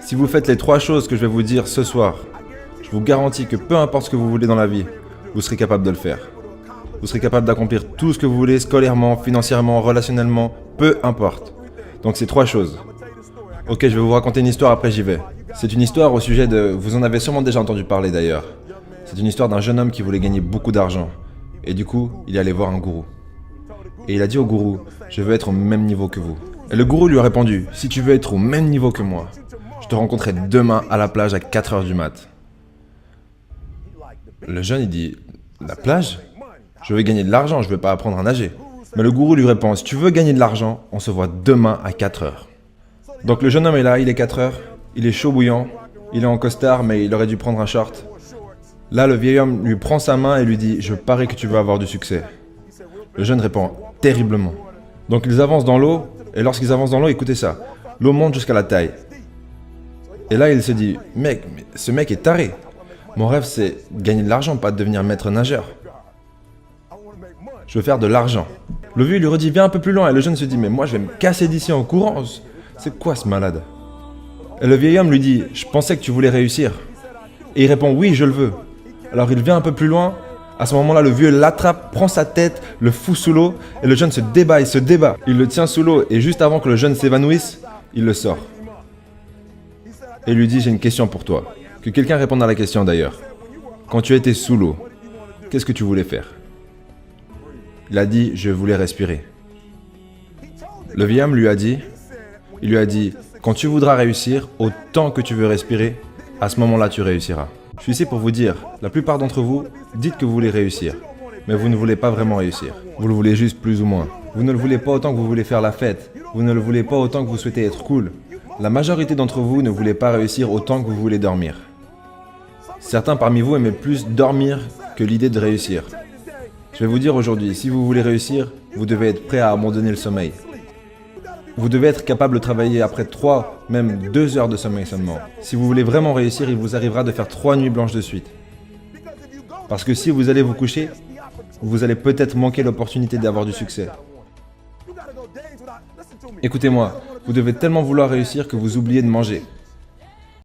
Si vous faites les 3 choses que je vais vous dire ce soir, je vous garantis que peu importe ce que vous voulez dans la vie, vous serez capable de le faire. Vous serez capable d'accomplir tout ce que vous voulez, scolairement, financièrement, relationnellement, peu importe. Donc c'est 3 choses. Ok, je vais vous raconter une histoire, après j'y vais. C'est une histoire au sujet de... Vous en avez sûrement déjà entendu parler d'ailleurs. C'est une histoire d'un jeune homme qui voulait gagner beaucoup d'argent. Et du coup, il est allé voir un gourou. Et il a dit au gourou, je veux être au même niveau que vous. Et le gourou lui a répondu, si tu veux être au même niveau que moi, je te rencontrerai demain à la plage à 4h du mat. Le jeune il dit, la plage? Je veux gagner de l'argent, je veux pas apprendre à nager. Mais le gourou lui répond, si tu veux gagner de l'argent, on se voit demain à 4h. Donc le jeune homme est là, il est 4h, il est chaud bouillant, il est en costard mais il aurait dû prendre un short. Là le vieil homme lui prend sa main et lui dit, je parie que tu vas avoir du succès. Le jeune répond, terriblement. Donc ils avancent dans l'eau, et lorsqu'ils avancent dans l'eau, écoutez ça, l'eau monte jusqu'à la taille. Et là il se dit, mec, mais ce mec est taré. Mon rêve c'est gagner de l'argent, pas de devenir maître nageur. Je veux faire de l'argent. Le vieux lui redit, viens un peu plus loin, et le jeune se dit, mais moi je vais me casser d'ici en courant. C'est quoi ce malade? Et le vieil homme lui dit, je pensais que tu voulais réussir. Et il répond, oui, je le veux. Alors il vient un peu plus loin. À ce moment-là, le vieux l'attrape, prend sa tête, le fout sous l'eau, et le jeune se débat, il se débat. Il le tient sous l'eau, et juste avant que le jeune s'évanouisse, il le sort. Et il lui dit, j'ai une question pour toi. Que quelqu'un réponde à la question d'ailleurs. Quand tu étais sous l'eau, qu'est-ce que tu voulais faire? Il a dit, je voulais respirer. Le vieil homme lui a dit, quand tu voudras réussir, autant que tu veux respirer, à ce moment-là tu réussiras. Je suis ici pour vous dire, la plupart d'entre vous, dites que vous voulez réussir, mais vous ne voulez pas vraiment réussir. Vous le voulez juste plus ou moins. Vous ne le voulez pas autant que vous voulez faire la fête. Vous ne le voulez pas autant que vous souhaitez être cool. La majorité d'entre vous ne voulez pas réussir autant que vous voulez dormir. Certains parmi vous aiment plus dormir que l'idée de réussir. Je vais vous dire aujourd'hui, si vous voulez réussir, vous devez être prêt à abandonner le sommeil. Vous devez être capable de travailler après 3, même 2 heures de sommeil seulement. Si vous voulez vraiment réussir, il vous arrivera de faire 3 nuits blanches de suite. Parce que si vous allez vous coucher, vous allez peut-être manquer l'opportunité d'avoir du succès. Écoutez-moi, vous devez tellement vouloir réussir que vous oubliez de manger.